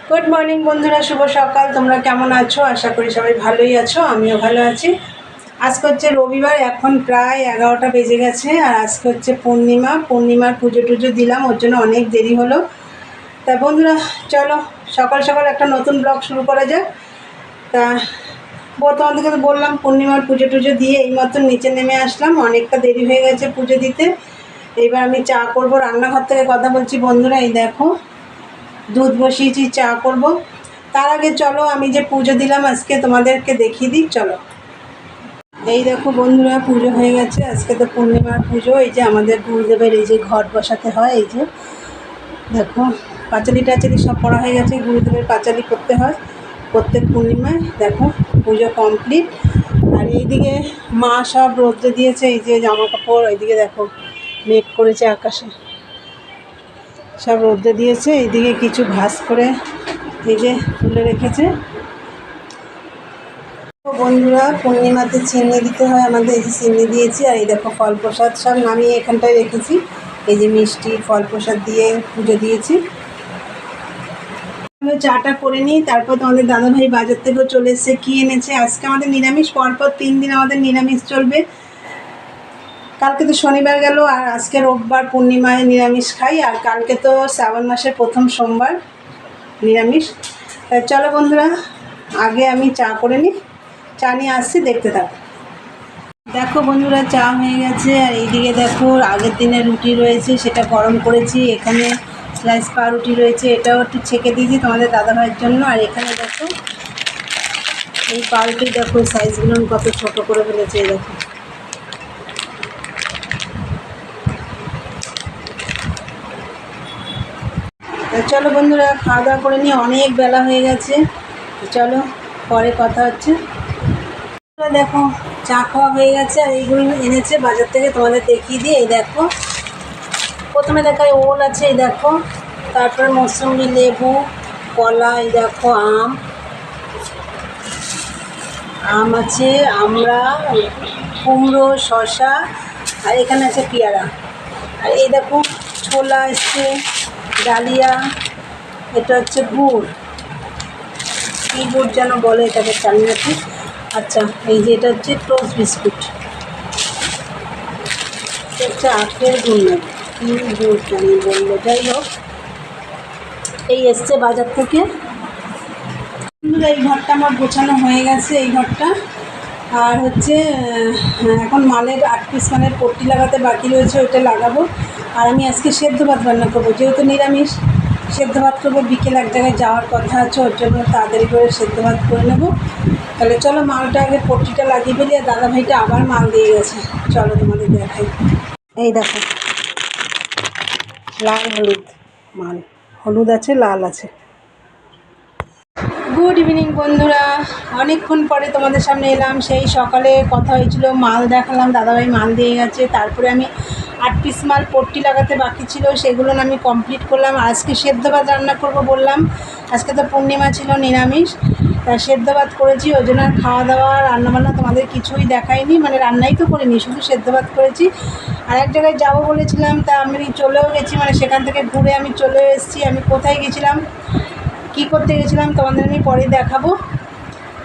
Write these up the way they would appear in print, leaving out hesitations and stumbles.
Good morning বন্ধুরা, শুভ সকাল। তোমরা কেমন আছো? আশা করি সবাই ভালোই আছো, আমিও ভালো আছি। আজকে হচ্ছে রবিবার, এখন প্রায় 11টা বেজে গেছে। আর আজকে হচ্ছে পূর্ণিমার পুজো টুজো দিলাম, ওর জন্য অনেক দেরি হলো। তা বন্ধুরা চলো সকাল সকাল একটা নতুন ব্লগ শুরু করা যাক। তা তোমাদেরকে তো বললাম পূর্ণিমার পুজো টুজো দিয়ে এইমাত্র নিচে নেমে আসলাম, অনেকটা দেরি হয়ে গেছে পুজো দিতে। এইবার আমি চা করব, রান্নাঘর থেকে কথা বলছি। বন্ধুরা এই দেখো দুধ বসিয়েছি, চা করব। তার আগে চলো আমি যে পুজো দিলাম আজকে তোমাদেরকে দেখিয়ে দিই। চলো, এই দেখো বন্ধুরা পুজো হয়ে গেছে। আজকে তো পূর্ণিমার পুজো। এই যে আমাদের গুরুদেবের এই যে ঘট বসাতে হয়, এই যে দেখো পাঁচালি টাচালি সব পড়া হয়ে গেছে। গুরুদেবের পাঁচালি করতে হয় প্রত্যেক পূর্ণিমায়। দেখো পুজো কমপ্লিট। আর এইদিকে মা সব রোদ্রে দিয়েছে, এই যে জামা কাপড়। এইদিকে দেখো মেঘ করেছে আকাশে, সব রোদ্রে দিয়েছে। এইদিকে কিছু ভাঁজ করে এই যে তুলে রেখেছে। বন্ধুরা পূর্ণিমাতে চিনি দিতে হয় আমাদের, এই যে চিনি দিয়েছি। আর এই দেখো ফল প্রসাদ সব নামিয়ে এখানটায় রেখেছি। এই যে মিষ্টি ফল প্রসাদ দিয়ে পুজো দিয়েছি। চাটা করে নিই, তারপর তোমাদের দাদাভাই বাজার থেকেও চলে এসছে। কী এনেছে আজকে? আমাদের নিরামিষ, পরপর 3 দিন আমাদের নিরামিষ চলবে। কালকে তো শনিবার গেল, আর আজকে রোববার পূর্ণিমায় নিরামিষ খাই। আর কালকে তো শ্রাবণ মাসের প্রথম সোমবার, নিরামিষ। তাই চলো বন্ধুরা আগে আমি চা করে নিই, চা নিয়ে আসছি, দেখতে থাকো। দেখো বন্ধুরা চা হয়ে গেছে। আর এইদিকে দেখো আগের দিনের রুটি রয়েছে, সেটা গরম করেছি। এখানে স্লাইস পাউরুটি রয়েছে, এটাও একটু ছেঁকে দিয়েছি তোমাদের দাদাভাইয়ের জন্য। আর এখানে দেখো এই পাউরুটি, দেখো সাইজগুলো কত ছোটো করে ফেলেছে। দেখো চলো বন্ধুরা খাওয়া দাওয়া করে নিয়ে, অনেক বেলা হয়ে গেছে। চলো পরে কথা হচ্ছে। দেখো চা খাওয়া হয়ে গেছে। আর এইগুলো এনেছে বাজার থেকে, তোমাদের দেখিয়ে দিই। এই দেখো প্রথমে দেখায় ওল আছে, এই দেখো, তারপরে মৌসুমি, লেবু, কলা, এই দেখো আম আছে, আমরা, কুমড়ো, শসা, আর এখানে আছে পেয়ারা। আর এই দেখো ছোলা এসছে, ডালিয়া, এটা হচ্ছে গুড়, কী গুড় যেন বলে এটাকে, জানি না ঠিক। আচ্ছা এই যে এটা হচ্ছে টোস্ট বিস্কুট, এটা হচ্ছে আখের গুড়, না কী গুড় জানি বললো। যাই হোক এই এসছে বাজার থেকে। এই ঘরটা আমার গোছানো হয়ে গেছে, এই ঘরটা। আর হচ্ছে এখন মালের 8 পিস মালের পট্টি লাগাতে বাকি রয়েছে, ওইটা লাগাবো। আর আমি আজকে সেদ্ধ ভাত রান্না করবো, যেহেতু নিরামিষ সেদ্ধ ভাত করবো। বিকেল এক জায়গায় যাওয়ার কথা আছে, ওর জন্য তাড়াতাড়ি করে সেদ্ধ ভাত করে নেবো। তাহলে চলো মালটা আগে পট্টিটা লাগিয়ে ফেলি। আর দাদাভাইটা আবার মাল দিয়ে গেছে, চলো তোমাদের দেখাই। এই দেখো লাল হলুদ মাল, হলুদ আছে লাল আছে। গুড ইভিনিং বন্ধুরা, অনেকক্ষণ পরে তোমাদের সামনে এলাম। সেই সকালে কথা হয়েছিল, মাল দেখালাম, দাদাভাই মাল দিয়ে গেছে। তারপরে আমি 8 পিস মাল পট্টি লাগাতে বাকি ছিল, সেগুলো আমি কমপ্লিট করলাম। আজকে সেদ্ধ ভাত রান্না করবো বললাম, আজকে তো পূর্ণিমা ছিল, নিরামিষ। তা সেদ্ধ ভাত করেছি, ওই জন্য খাওয়া দাওয়া রান্নাবান্না তোমাদের কিছুই দেখাইনি, মানে রান্নাই তো করিনি, শুধু সেদ্ধ ভাত করেছি। আর এক জায়গায় যাবো বলেছিলাম, তা আমি চলেও গেছি, মানে সেখান থেকে ঘুরে আমি চলে এসেছি। আমি কোথায় গেছিলাম, কী করতে গেছিলাম তোমাদের আমি পরে দেখাবো।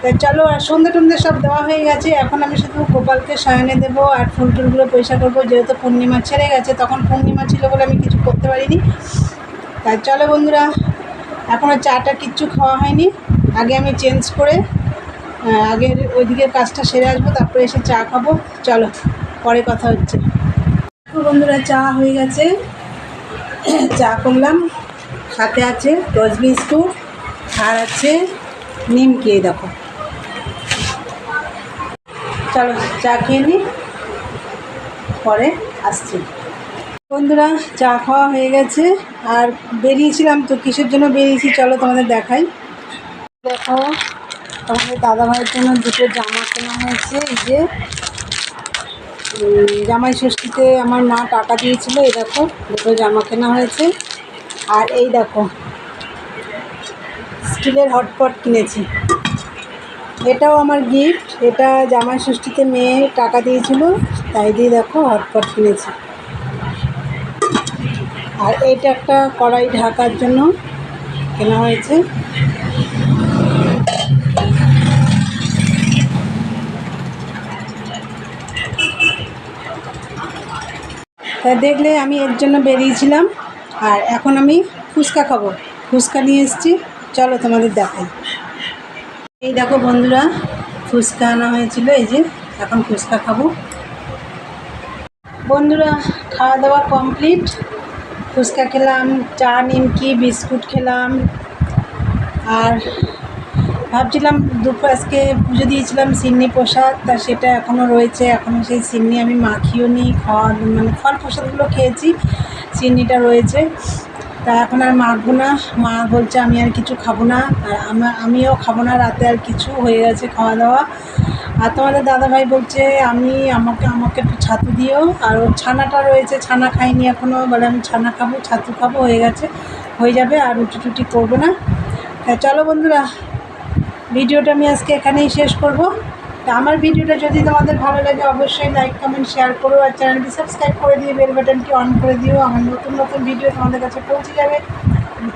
তাই চলো, আর সন্ধ্যে টন্ধে সব দেওয়া হয়ে গেছে। এখন আমি শুধু গোপালকে শয়নে দেবো আর ফুল টুলগুলো পরিষ্কার করবো, যেহেতু পূর্ণিমা ছেড়ে গেছে, তখন পূর্ণিমা ছিল বলে আমি কিছু করতে পারিনি। তাই চলো বন্ধুরা, এখনও চাটা কিচ্ছু খাওয়া হয়নি। আগে আমি চেঞ্জ করে আগের ওইদিকের কাজটা সেরে আসবো, তারপরে এসে চা খাবো। চলো পরে কথা হচ্ছে। বন্ধুরা চা হয়ে গেছে, চা করলাম, সাথে আছে টোস্ট বিস্কুট আর আছে নিমকি। দেখো চলো চা খেয়ে নিই, পরে আসছি। বন্ধুরা চা খাওয়া হয়ে গেছে। আর বেরিয়েছিলাম তো, কিসের জন্য বেরিয়েছি চলো তোমাদের দেখাই। দেখো তোমাদের দাদাভাইয়ের জন্য দুটো জামা কেনা হয়েছে। এই যে জামাই ষষ্ঠীতে আমার মা টাকা দিয়েছিল, এই দেখো দুটো জামা কেনা হয়েছে। আর এই দেখো স্টিলের হটপট কিনেছি, এটাও আমার গিফট। এটা জামাই ষষ্ঠীতে মেয়ে টাকা দিয়েছিল, তাই দিয়ে দেখো হটপট কিনেছি। আর এটা একটা কড়াই ঢাকার জন্য, কেনা হয়েছে। তা দেখলে আমি এর জন্য বেরিয়েছিলাম, আর এখন আমি ফুচকা খাবো। ফুচকা নিয়ে এসেছি, চলো তোমাদের দেখাই। এই দেখো বন্ধুরা, ফুচকা আনা হয়েছিল, এই যে এখন ফুচকা খাবো। বন্ধুরা খাওয়া দাওয়া কমপ্লিট, ফুচকা খেলাম, চা নিমকি বিস্কুট খেলাম। আর ভাবছিলাম দুপুর আজকে পুজো দিয়েছিলাম সিন্নি প্রসাদ, তা সেটা এখনও রয়েছে, এখনও সেই সিন্নি আমি মাখিও নি, খাওয়া মানে ফল প্রসাদগুলো খেয়েছি, সিন্নিটা রয়েছে। তা এখন আর মাখবো না, মা বলছে আমি আর কিছু খাবো না, আর আমিও খাবো না, রাতে আর কিছু হয়ে গেছে খাওয়া দাওয়া। আর তোমাদের দাদাভাই বলছে আমাকে একটু ছাতু দিও, আর ওর ছানাটা রয়েছে, ছানা খাইনি এখনও, বলে আমি ছানা খাবো, ছাতু খাবো, হয়ে যাবে, আর রুটি টুটি করবো না। তা চলো বন্ধুরা, ভিডিওটা আমি আজকে এখানেই শেষ করব। তা আমার ভিডিওটা যদি তোমাদের ভালো লাগে অবশ্যই লাইক কমেন্ট শেয়ার করো, আর চ্যানেলটি সাবস্ক্রাইব করে দিয়ে বেল বাটনটি অন করে দিও, আমার নতুন নতুন ভিডিও তোমাদের কাছে পৌঁছে যাবে।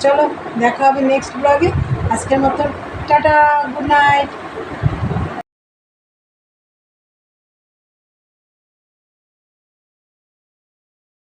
চলো দেখা হবে নেক্সট ব্লগে। আজকের মতো টাটা, গুড নাইট।